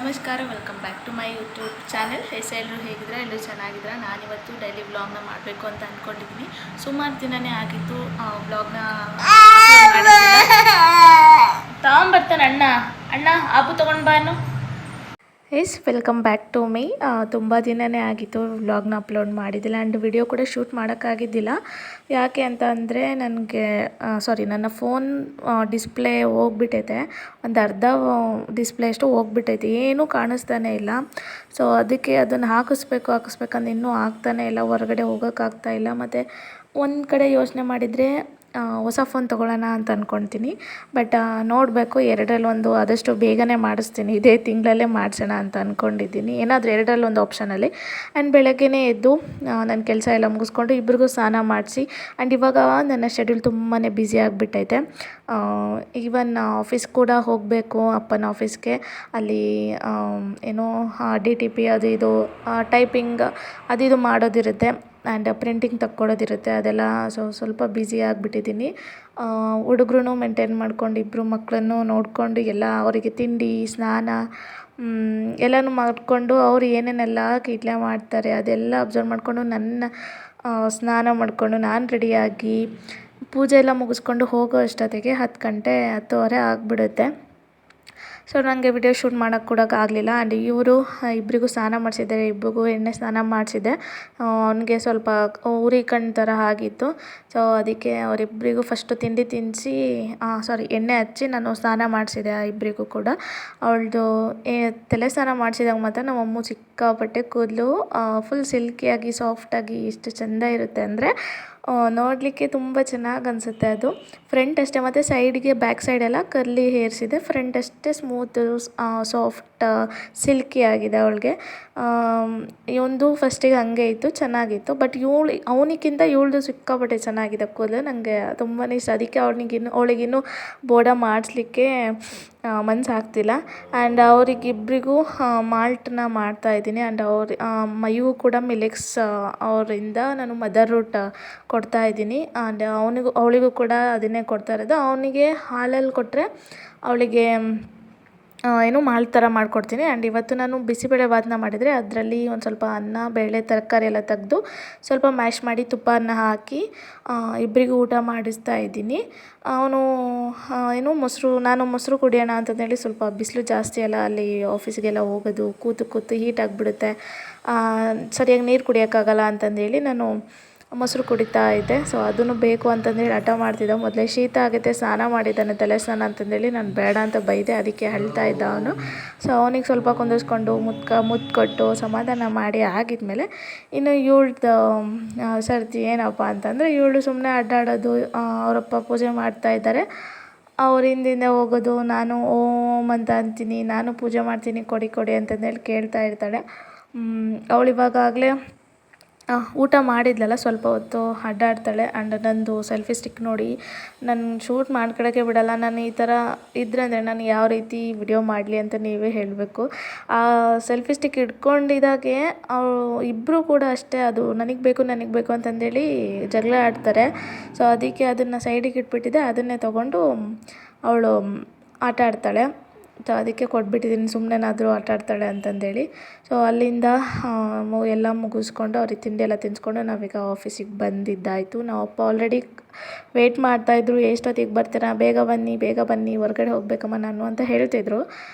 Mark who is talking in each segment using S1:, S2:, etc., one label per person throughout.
S1: ನಮಸ್ಕಾರ, welcome back to my YouTube channel. ಎಲ್ಲರೂ ಹೇಗಿದ್ರೆ ಎಲ್ಲರೂ ಚೆನ್ನಾಗಿದ್ರೆ. ನಾನಿವತ್ತು ಡೈಲಿ ವ್ಲಾಗ್ನ ಮಾಡಬೇಕು ಅಂತ ಅಂದ್ಕೊಂಡಿದ್ದೀನಿ. ಸುಮಾರು ದಿನವೇ ಆಗಿತ್ತು ವ್ಲಾಗ್ನ ತಗೊಂಬರ್ತಾನೆ ಅಣ್ಣ. ಅಣ್ಣ ಆಪು ತೊಗೊಂಡು ಬಾನು. Welcome back to me. ತುಂಬ ದಿನವೇ ಆಗಿತ್ತು ವ್ಲಾಗ್ನ ಅಪ್ಲೋಡ್ ಮಾಡಿದ್ದಿಲ್ಲ ಆ್ಯಂಡ್ ವಿಡಿಯೋ ಕೂಡ ಶೂಟ್ ಮಾಡೋಕ್ಕಾಗಿದ್ದಿಲ್ಲ. ಯಾಕೆ ಅಂತ ಅಂದರೆ ನನ್ನ ಫೋನ್ ಡಿಸ್ಪ್ಲೇ ಹೋಗ್ಬಿಟ್ಟೈತೆ. ಒಂದು ಅರ್ಧ ಡಿಸ್ಪ್ಲೇ ಅಷ್ಟು ಹೋಗ್ಬಿಟ್ಟೈತೆ, ಏನೂ ಕಾಣಿಸ್ತಾನೆ ಇಲ್ಲ. ಸೊ ಅದಕ್ಕೆ ಅದನ್ನು ಹಾಕಿಸ್ಬೇಕಂದು ಇನ್ನೂ ಆಗ್ತಾನೆ ಇಲ್ಲ, ಹೊರಗಡೆ ಹೋಗೋಕ್ಕಾಗ್ತಾಯಿಲ್ಲ. ಮತ್ತು ಒಂದು ಕಡೆ ಯೋಚನೆ ಮಾಡಿದರೆ ಹೊಸ ಫೋನ್ ತೊಗೊಳ್ಳೋಣ ಅಂತ ಅಂದ್ಕೊಳ್ತೀನಿ. ಬಟ್ ನೋಡಬೇಕು, ಎರಡರಲ್ಲಿ ಒಂದು ಆದಷ್ಟು ಬೇಗನೆ ಮಾಡಿಸ್ತೀನಿ. ಇದೇ ತಿಂಗಳಲ್ಲೇ ಮಾಡಿಸೋಣ ಅಂತ ಅಂದ್ಕೊಂಡಿದ್ದೀನಿ, ಏನಾದರೂ ಎರಡರಲ್ಲಿ ಒಂದು ಆಪ್ಷನಲ್ಲಿ. ಆ್ಯಂಡ್ ಬೆಳಗ್ಗೆನೇ ಎದ್ದು ನನ್ನ ಕೆಲಸ ಎಲ್ಲ ಮುಗಿಸ್ಕೊಂಡು ಇಬ್ರಿಗೂ ಸ್ನಾನ ಮಾಡಿಸಿ. ಆ್ಯಂಡ್ ಇವಾಗ ನನ್ನ ಶೆಡ್ಯೂಲ್ ತುಂಬಾ ಬ್ಯುಸಿ ಆಗಿಬಿಟ್ಟೈತೆ. ಈವನ್ ಆಫೀಸ್ ಕೂಡ ಹೋಗಬೇಕು, ಅಪ್ಪನ ಆಫೀಸ್ಗೆ. ಅಲ್ಲಿ ಏನೋ DTP ಅದು ಇದು ಟೈಪಿಂಗ್ ಅದು ಇದು ಮಾಡೋದಿರುತ್ತೆ ಆ್ಯಂಡ್ ಪ್ರಿಂಟಿಂಗ್ ತಕ್ಕೊಡೋದಿರುತ್ತೆ. ಅದೆಲ್ಲ ಸ್ವಲ್ಪ ಬ್ಯುಸಿ ಆಗಿಬಿಟ್ಟಿದ್ದೀನಿ. ಹುಡುಗರು ಮೇಂಟೈನ್ ಮಾಡ್ಕೊಂಡು, ಇಬ್ಬರು ಮಕ್ಕಳನ್ನು ನೋಡಿಕೊಂಡು, ಎಲ್ಲ ಅವರಿಗೆ ತಿಂಡಿ ಸ್ನಾನ ಎಲ್ಲನೂ ಮಾಡಿಕೊಂಡು, ಅವರು ಏನೇನೆಲ್ಲ ಕೀಟ್ಲೆ ಮಾಡ್ತಾರೆ ಅದೆಲ್ಲ ಅಬ್ಸರ್ವ್ ಮಾಡಿಕೊಂಡು, ನನ್ನ ಸ್ನಾನ ಮಾಡಿಕೊಂಡು ನಾನು ರೆಡಿಯಾಗಿ ಪೂಜೆ ಎಲ್ಲ ಮುಗಿಸ್ಕೊಂಡು ಹೋಗೋ ಅಷ್ಟೊತ್ತಿಗೆ 10 ಗಂಟೆ 10:30 ಆಗಿಬಿಡುತ್ತೆ. ಸೊ ನನಗೆ ವಿಡಿಯೋ ಶೂಟ್ ಮಾಡೋಕ್ಕೆ ಕೂಡ ಆಗಲಿಲ್ಲ. ಆ್ಯಂಡ್ ಇಬ್ಬರಿಗೂ ಸ್ನಾನ ಮಾಡಿಸಿದ್ದಾರೆ, ಇಬ್ಬರಿಗೂ ಎಣ್ಣೆ ಸ್ನಾನ ಮಾಡಿಸಿದ್ದೆ. ಅವನಿಗೆ ಸ್ವಲ್ಪ ಉರಿ ಕಣ್ಣು ಥರ ಆಗಿತ್ತು. ಸೊ ಅದಕ್ಕೆ ಅವರಿಬ್ಬರಿಗೂ ಫಸ್ಟು ತಿಂಡಿ ತಿನ್ನಿಸಿ ಎಣ್ಣೆ ಹಚ್ಚಿ ನಾನು ಸ್ನಾನ ಮಾಡಿಸಿದೆ ಇಬ್ಬರಿಗೂ ಕೂಡ. ಅವಳದು ತಲೆ ಸ್ನಾನ ಮಾಡಿಸಿದಾಗ ಮಾತ್ರ ನಮ್ಮಮ್ಮ ಸಿಕ್ಕಾಪಟ್ಟೆ ಕೂದಲು ಫುಲ್ ಸಿಲ್ಕಿಯಾಗಿ ಸಾಫ್ಟಾಗಿ ಎಷ್ಟು ಚೆಂದ ಇರುತ್ತೆ ಅಂದರೆ ನೋಡಲಿಕ್ಕೆ ತುಂಬ ಚೆನ್ನಾಗಿ ಅನಿಸುತ್ತೆ. ಅದು ಫ್ರಂಟ್ ಅಷ್ಟೇ, ಮತ್ತು ಸೈಡ್ಗೆ ಬ್ಯಾಕ್ ಸೈಡೆಲ್ಲ ಕರ್ಲಿ ಹೇರ್ಸ್ ಇದೆ, ಫ್ರಂಟ್ ಅಷ್ಟೇ ಸ್ಮೂತು ಸಾಫ್ಟ್ ಸಿಲ್ಕಿ ಆಗಿದೆ ಅವಳಿಗೆ. ಇವೊಂದು ಫಸ್ಟಿಗೆ ಹಂಗೆ ಇತ್ತು, ಚೆನ್ನಾಗಿತ್ತು. ಬಟ್ ಅವನಿಗಿಂತ ಇವಳದು ಸಿಕ್ಕಾಪಟ್ಟೆ ಚೆನ್ನಾಗಿದೆ ಕೂದಲು, ನನಗೆ ತುಂಬಾ ಇಷ್ಟ. ಅದಕ್ಕೆ ಅವಳಿಗಿನ್ನೂ ಬೋಡ ಮಾಡಿಸ್ಲಿಕ್ಕೆ ಮನಸ್ಸಾಗ್ತಿಲ್ಲ. ಆ್ಯಂಡ್ ಅವರಿಗಿಬ್ಬರಿಗೂ ಮಾಲ್ಟನ್ನ ಮಾಡ್ತಾಯಿದ್ದೀನಿ. ಆ್ಯಂಡ್ ಮೈಗೂ ಕೂಡ ಮಿಲೆಕ್ಸ್ ಅವರಿಂದ ನಾನು ಮದರ್ ರೂಟ್ ಕೊಡ್ತಾಯಿದ್ದೀನಿ. ಆ್ಯಂಡ್ ಅವಳಿಗೂ ಕೂಡ ಅದನ್ನೇ ಕೊಡ್ತಾ ಇರೋದು. ಅವನಿಗೆ ಹಾಲಲ್ಲಿ ಕೊಟ್ಟರೆ ಅವಳಿಗೆ ಮಾಲ್ಟ್ ಥರ ಮಾಡಿಕೊಡ್ತೀನಿ. ಆ್ಯಂಡ್ ಇವತ್ತು ನಾನು ಬಿಸಿಬೇಳೆ ಭಾತನ್ನ ಮಾಡಿದರೆ ಅದರಲ್ಲಿ ಒಂದು ಸ್ವಲ್ಪ ಅನ್ನ, ಬೇಳೆ, ತರಕಾರಿ ಎಲ್ಲ ತೆಗೆದು ಸ್ವಲ್ಪ ಮ್ಯಾಶ್ ಮಾಡಿ ತುಪ್ಪನ ಹಾಕಿ ಇಬ್ಬರಿಗೂ ಊಟ ಮಾಡಿಸ್ತಾ ಇದ್ದೀನಿ. ಅವನು ನಾನು ಮೊಸರು ಕುಡಿಯೋಣ ಅಂತಂದೇಳಿ, ಸ್ವಲ್ಪ ಬಿಸಿಲು ಜಾಸ್ತಿ ಅಲ್ಲ ಅಲ್ಲಿ ಆಫೀಸ್ಗೆಲ್ಲ ಹೋಗೋದು, ಕೂತು ಹೀಟ್ ಆಗಿಬಿಡುತ್ತೆ, ಸರಿಯಾಗಿ ನೀರು ಕುಡಿಯೋಕ್ಕಾಗಲ್ಲ ಅಂತಂದೇಳಿ ನಾನು ಮೊಸರು ಕುಡಿತಾ ಇದ್ದೆ. ಸೊ ಅದನ್ನು ಬೇಕು ಅಂತಂದೇಳಿ ಹಠ ಮಾಡ್ತಿದ್ದ. ಮೊದಲೇ ಶೀತ ಆಗುತ್ತೆ, ಸ್ನಾನ ಮಾಡಿದ್ದಾನೆ, ತಲೆ ಸ್ನಾನ ಅಂತಂದೇಳಿ ನಾನು ಬೇಡ ಅಂತ ಬೈದೆ. ಅದಕ್ಕೆ ಅಳ್ತಾ ಇದ್ದ ಅವನು. ಸೊ ಅವನಿಗೆ ಸ್ವಲ್ಪ ಕುಂದಿಸ್ಕೊಂಡು ಮುತ್ತು ಕೊಟ್ಟು ಸಮಾಧಾನ ಮಾಡಿ ಆಗಿದ್ಮೇಲೆ ಇನ್ನು ಇವಳ್ದು ಸರ್ದಿ ಏನಪ್ಪ ಅಂತಂದರೆ, ಇವಳು ಸುಮ್ಮನೆ ಅಡ್ಡಾಡೋದು. ಅವರಪ್ಪ ಪೂಜೆ ಮಾಡ್ತಾ ಇದ್ದಾರೆ, ಅವ್ರ ಹಿಂದೆ ಹೋಗೋದು, ನಾನು ಓಂ ಅಂತ ಅಂತೀನಿ, ನಾನು ಪೂಜೆ ಮಾಡ್ತೀನಿ ಕೊಡಿ ಅಂತಂದೇಳಿ ಕೇಳ್ತಾ ಇರ್ತಾಳೆ. ಅವಳಿವಾಗಲೇ ಊಟ ಮಾಡಿದ್ಲಲ್ಲ, ಸ್ವಲ್ಪ ಹೊತ್ತು ಅಡ್ಡಾಡ್ತಾಳೆ. ಆ್ಯಂಡ್ ನಂದು ಸೆಲ್ಫಿ ಸ್ಟಿಕ್ ನೋಡಿ ನಾನು ಶೂಟ್ ಮಾಡ್ಕೊಳ್ಳೋಕ್ಕೆ ಬಿಡಲ್ಲ. ನಾನು ಈ ಥರ ಇದ್ದರೆ ಅಂದರೆ ನಾನು ಯಾವ ರೀತಿ ವಿಡಿಯೋ ಮಾಡಲಿ ಅಂತ ನೀವೇ ಹೇಳಬೇಕು. ಆ ಸೆಲ್ಫಿ ಸ್ಟಿಕ್ ಇಟ್ಕೊಂಡಿದ್ದಾಗೆ ಇಬ್ಬರು ಕೂಡ ಅಷ್ಟೇ, ಅದು ನನಗೆ ಬೇಕು ಅಂತಂದೇಳಿ ಜಗಳ ಆಡ್ತಾರೆ. ಸೊ ಅದಕ್ಕೆ ಅದನ್ನು ಸೈಡಿಗೆ ಇಟ್ಬಿಟ್ಟಿದ್ದೆ, ಅದನ್ನೇ ತೊಗೊಂಡು ಅವಳು ಆಟ ಆಡ್ತಾಳೆ. ಸೊ ಅದಕ್ಕೆ ಕೊಟ್ಬಿಟ್ಟಿದ್ದೀನಿ, ಸುಮ್ಮನೆನಾದರೂ ಆಟ ಆಡ್ತಾಳೆ ಅಂತಂದೇಳಿ. ಸೊ ಅಲ್ಲಿಂದ ಎಲ್ಲ ಮುಗಿಸ್ಕೊಂಡು ಅವ್ರಿಗೆ ತಿಂಡಿ ಎಲ್ಲ ತಿನ್ನಿಸ್ಕೊಂಡು ನಾವೀಗ ಆಫೀಸಿಗೆ ಬಂದಿದ್ದಾಯಿತು. ನಾವು ಅಪ್ಪ ಆಲ್ರೆಡಿ ವೆಯ್ಟ್ ಮಾಡ್ತಾಯಿದ್ರು, ಎಷ್ಟೊತ್ತಿಗೆ ಬರ್ತೀರಾ, ಬೇಗ ಬನ್ನಿ ಹೊರಗಡೆ ಹೋಗಬೇಕಮ್ಮ ನಾನು ಅಂತ ಹೇಳ್ತಿದ್ರು.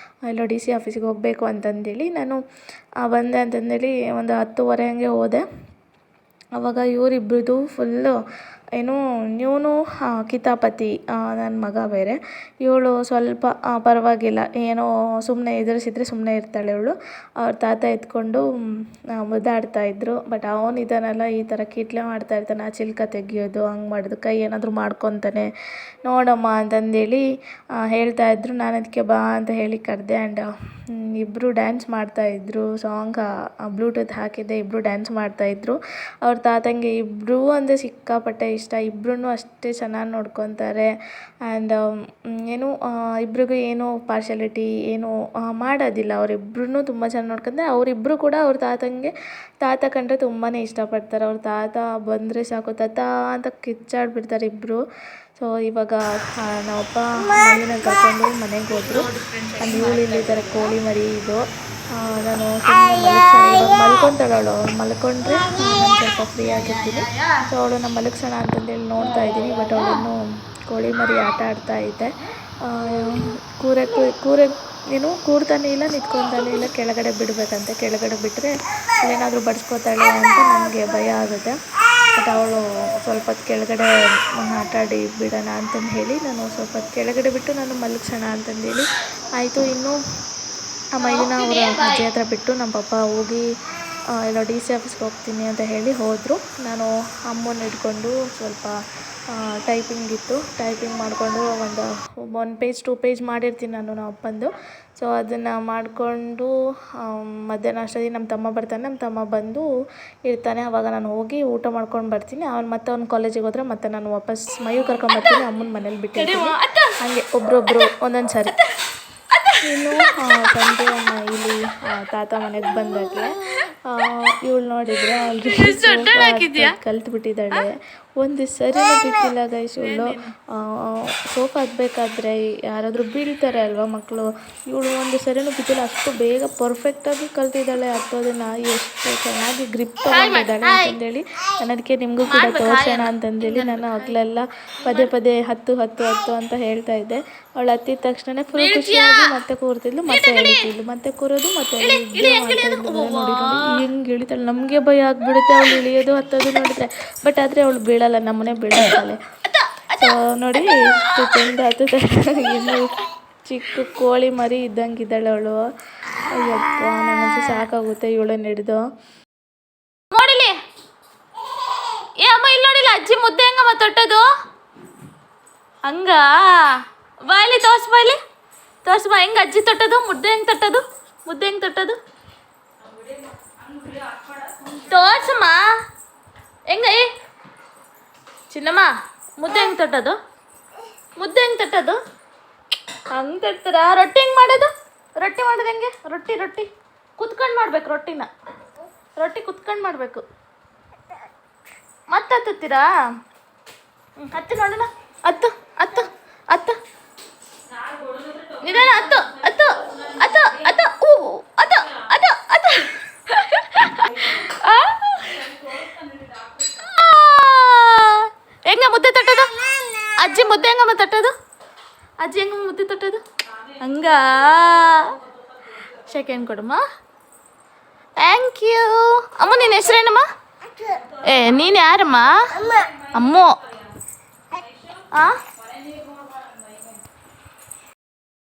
S1: ಎಲ್ಲ DC ಆಫೀಸಿಗೆ ಹೋಗಬೇಕು ಅಂತಂದೇಳಿ ನಾನು ಬಂದೆ ಅಂತಂದೇಳಿ ಒಂದು 10:30 ಹಂಗೆ ಹೋದೆ. ಆವಾಗ ಇವರಿಬ್ರದ್ದು ಫುಲ್ಲು ಇವನು ಕಿತಾಪತಿ, ನನ್ನ ಮಗ ಬೇರೆ. ಇವಳು ಸ್ವಲ್ಪ ಪರವಾಗಿಲ್ಲ, ಏನೋ ಸುಮ್ಮನೆ ಎದುರಿಸಿದ್ರೆ ಸುಮ್ಮನೆ ಇರ್ತಾಳೆ ಇವಳು. ಅವ್ರ ತಾತ ಎತ್ಕೊಂಡು ಮುದ್ದಾಡ್ತಾಯಿದ್ರು. ಬಟ್ ಅವನಿದ್ದಾನಲ್ಲ, ಈ ಥರ ಕಿಟ್ಲೆ ಮಾಡ್ತಾ ಇರ್ತಾನೆ, ಚಿಲ್ಕ ತೆಗಿಯೋದು, ಹಂಗೆ ಮಾಡೋದು, ಕೈ ಏನಾದರೂ ಮಾಡ್ಕೊತಾನೆ, ನೋಡಮ್ಮ ಅಂತಂದೇಳಿ ಹೇಳ್ತಾಯಿದ್ರು. ನಾನು ಅದಕ್ಕೆ ಬಾ ಅಂತ ಹೇಳಿ ಕರೆದೆ. ಆ್ಯಂಡ್ ಇಬ್ಬರು ಡ್ಯಾನ್ಸ್ ಮಾಡ್ತಾಯಿದ್ರು, ಸಾಂಗ್ ಬ್ಲೂಟೂತ್ ಹಾಕಿದ್ದೆ, ಇಬ್ಬರು ಡ್ಯಾನ್ಸ್ ಮಾಡ್ತಾಯಿದ್ರು. ಅವ್ರ ತಾತಂಗೆ ಇಬ್ಬರೂ ಅಂದರೆ ಸಿಕ್ಕಾಪಟ್ಟೆ ಇಷ್ಟ, ಇಬ್ಬರೂ ಅಷ್ಟೇ ಚೆನ್ನಾಗಿ ನೋಡ್ಕೊತಾರೆ. ಆ್ಯಂಡ್ ಇಬ್ರಿಗೂ ಏನೂ ಪಾರ್ಶಾಲಿಟಿ ಏನೂ ಮಾಡೋದಿಲ್ಲ. ಅವರಿಬ್ಬರೂ ತುಂಬ ಚೆನ್ನಾಗಿ ನೋಡ್ಕೊಂತಾರೆ. ಅವರಿಬ್ಬರು ಕೂಡ ಅವ್ರ ತಾತ ಕಂಡ್ರೆ ತುಂಬಾ ಇಷ್ಟಪಡ್ತಾರೆ. ಅವ್ರ ತಾತ ಬಂದರೆ ಸಾಕು ತಾತ ಅಂತ ಕಿಚ್ಚಾಡ್ಬಿಡ್ತಾರೆ ಇಬ್ಬರು. ಸೊ ಇವಾಗ ನಮ್ಮಪ್ಪ ಮನೆಯನ್ನು ಕರ್ಕೊಂಡು ಮನೆಗೆ ಹೋದರು. ಅಲ್ಲಿ ಇಲ್ಲಿದ್ದಾರೆ ಕೋಳಿ ಮರಿ ಇದು. ನಾನು ಸುಮ್ಮನೆ ಮಲಗಿಸೋಣ, ಮಲ್ಕೊತಾಳವಳು, ಮಲ್ಕೊಂಡ್ರೆ ನಾನು ಸ್ವಲ್ಪ ಫ್ರೀ ಆಗಿರ್ತೀನಿ. ಸೊ ಅವಳನ್ನ ಮಲಗಿಸೋಣ ಅಂತಂದೇಳಿ ನೋಡ್ತಾ ಇದ್ದೀನಿ. ಬಟ್ ಅವಳಿನ್ನೂ ಕೋಳಿ ಮರಿ ಆಟ ಆಡ್ತಾ ಇದ್ದೆ. ಕೂರೆ ಏನು ಕೂರ್ತಾನೆ ಇಲ್ಲ, ನಿಂತ್ಕೊತಾನೆ ಇಲ್ಲ. ಕೆಳಗಡೆ ಬಿಡಬೇಕಂತೆ. ಕೆಳಗಡೆ ಬಿಟ್ಟರೆ ಏನಾದರೂ ಬಡಿಸ್ಕೋತಾಳೆ ಅಂತ ನನಗೆ ಭಯ ಆಗುತ್ತೆ. ಬಟ್ ಅವಳು ಸ್ವಲ್ಪ ಹೊತ್ತು ಕೆಳಗಡೆ ಆಟಾಡಿ ಬಿಡೋಣ ಅಂತಂದು ಹೇಳಿ ನಾನು ಸ್ವಲ್ಪ ಹೊತ್ತು ಕೆಳಗಡೆ ಬಿಟ್ಟು ನಾನು ಮಲಗಿಸೋಣ ಅಂತಂದೇಳಿ ಆಯಿತು. ಇನ್ನು ಆ ಮೈದಿನ ಅವರ ಅಜ್ಜಿ ಹತ್ರ ಬಿಟ್ಟು ನಮ್ಮ ಪಪ್ಪ ಹೋಗಿ ಎಲ್ಲ ಡಿ ಸಿ ಆಫೀಸ್ಗೆ ಹೋಗ್ತೀನಿ ಅಂತ ಹೇಳಿ ಹೋದರು. ನಾನು ಅಮ್ಮನ ಹಿಡ್ಕೊಂಡು ಸ್ವಲ್ಪ ಟೈಪಿಂಗ್ ಇತ್ತು, ಟೈಪಿಂಗ್ ಮಾಡಿಕೊಂಡು ಒಂದು 1 ಪೇಜ್ 2 ಪೇಜ್ ಮಾಡಿರ್ತೀನಿ ನಾನು ನಮ್ಮ ಅಪ್ಪಂದು. ಸೊ ಅದನ್ನು ಮಾಡಿಕೊಂಡು ಮಧ್ಯಾಹ್ನ ಅಷ್ಟೊತ್ತಿಗೆ ನಮ್ಮ ತಮ್ಮ ಬರ್ತಾನೆ. ನಮ್ಮ ತಮ್ಮ ಬಂದು ಇರ್ತಾನೆ. ಆವಾಗ ನಾನು ಹೋಗಿ ಊಟ ಮಾಡ್ಕೊಂಡು ಬರ್ತೀನಿ. ಅವ್ನು ಕಾಲೇಜಿಗೆ ಹೋದರೆ ಮತ್ತೆ ನಾನು ವಾಪಸ್ ಮೈಯೂ ಕರ್ಕೊಂಬರ್ತೀನಿ. ಅಮ್ಮನ ಮನೇಲಿ ಬಿಟ್ಟಿರ್ತೀನಿ. ಹಾಗೆ ಒಬ್ರೊಬ್ಬರು ಒಂದೊಂದು ಸಾರಿ. ಇನ್ನು ಸಂಜೆ ಇಲ್ಲಿ ತಾತ ಮನೆಗೆ ಬಂದಾಗಲೇ ಇವಳು ನೋಡಿದರೆ ಆಲ್ರೆಡಿ ಕಲ್ತ್ಬಿಟ್ಟಿದ್ದಾಳೆ. ಒಂದು ಸರಿನೂ ಬಿಟ್ಟಿಲ್ಲ ಗೈಸ್. ಇವಳು ಸೋಫಾ ಹತ್ಬೇಕಾದ್ರೆ ಯಾರಾದರೂ ಬೀಳ್ತಾರೆ ಅಲ್ವಾ ಮಕ್ಕಳು, ಇವಳು ಒಂದು ಸರಿನೂ ಬಿಟ್ಟಿಲ್ಲ. ಅಷ್ಟು ಬೇಗ ಪರ್ಫೆಕ್ಟಾಗಿ ಕಲ್ತಿದ್ದಾಳೆ ಹತ್ತೋದನ್ನು. ಎಷ್ಟು ಚೆನ್ನಾಗಿ ಗ್ರಿಪ್ ತಗೊಂಡಿದ್ದಾಳೆ ಅಂತಂದೇಳಿ ನಾನು ಅದಕ್ಕೆ ನಿಮಗೂ ಕೂಡ ತೋರಿಸೋಣ ಅಂತಂದೇಳಿ ನಾನು ಆಗಲೆಲ್ಲ ಪದೇ ಪದೇ ಹತ್ತು ಅಂತ ಹೇಳ್ತಾ ಇದ್ದೆ. ಅವಳು ಹತ್ತಿದ ತಕ್ಷಣ ಫುಲ್ ಖುಷಿಯಾಗಿ ಮತ್ತೆ ಕೂರ್ತಿದ್ಲು, ಮತ್ತೆ ಎಳಿತಿದ್ಲು, ಮತ್ತೆ ಕೂರೋದು, ಮತ್ತೆ ಮಾಡ್ತಾಯಿದ್ಲು. ನೋಡಿ ಹೆಂಗೆ ಇಳಿತಾಳೆ. ನಮಗೆ ಭಯ ಆಗಿಬಿಡುತ್ತೆ ಅವಳು ಇಳಿಯೋದು ಹತ್ತೋದು ನೋಡಿದ್ರೆ. ಬಟ್ ಆದರೆ ಅವಳು ಬೀಳಲ್ಲ, ನಮ್ಮನೆ ಬೀಳ್ತಾಳೆ. ಸೊ ನೋಡಿ ಎಷ್ಟು ಚೆಂದ ಹತ್ತುತ್ತಾಳೆ. ಇನ್ನು ಚಿಕ್ಕ ಕೋಳಿ ಮರಿ ಇದ್ದಂಗಿದ್ದಾಳೆ ಅವಳು. ಅಯ್ಯಪ್ಪ ನನಗಂತೂ ಸಾಕಾಗುತ್ತೆ ಇವಳನ್ನ ಹಿಡಿದು. ನೋಡಿಲಿ ಏ ಅಮ್ಮ, ಇಲ್ಲಿ ನೋಡಿಲ್ಲ ಅಜ್ಜಿ ಮುದ್ದೆ ಹೆಂಗಮ್ಮ ತೊಟ್ಟದು ಹಂಗ. ಬಾಯಲ್ಲಿ ತೋರ್ಸ್ಬಾ ಹೆಂಗೆ ಅಜ್ಜಿ ತೊಟ್ಟದು ಮುದ್ದೆ, ಹೆಂಗೆ ತೊಟ್ಟದು ಮುದ್ದೆ, ಹೆಂಗೆ ತೊಟ್ಟದು ತೋರ್ಸಮ್ಮ. ಹೆಂಗ ಚಿನ್ನಮ್ಮ ಮುದ್ದೆ ಹೆಂಗೆ ತೊಟ್ಟದು, ಮುದ್ದೆ ಹೆಂಗೆ ತೊಟ್ಟದು ಹಂಗೆ ತಟ್ತಾರ. ರೊಟ್ಟಿ ಹೆಂಗೆ ಮಾಡೋದು, ರೊಟ್ಟಿ ಮಾಡೋದು ಹೆಂಗೆ, ರೊಟ್ಟಿ ಕುತ್ಕೊಂಡು ಮಾಡ್ಬೇಕು. ರೊಟ್ಟಿ ಕುತ್ಕೊಂಡು ಮಾಡಬೇಕು. ಮತ್ತೆ ಹತ್ತುತ್ತೀರಾ? ಹತ್ತು ನೋಡೋಣ. ಹತ್ತು ನಿಧಾನ. ಹೆಂಗ ಮುದ್ದೆ ತಟ್ಟೋದು ಅಜ್ಜಿ, ಮುದ್ದೆ ಹೆಂಗಮ್ಮ ತಟ್ಟೋದು ಅಜ್ಜಿ, ಹೆಂಗಮ್ಮ ಮುದ್ದೆ ತಟ್ಟೋದು ಹಂಗ. ಸೆಕೆಂಡ್ ಕೊಡಮ್ಮ. ಥ್ಯಾಂಕ್ ಯು ಅಮ್ಮ. ನಿನ್ನ ಹೆಸರೇನಮ್ಮ? ನೀನು ಯಾರಮ್ಮ? ಅಮ್ಮು.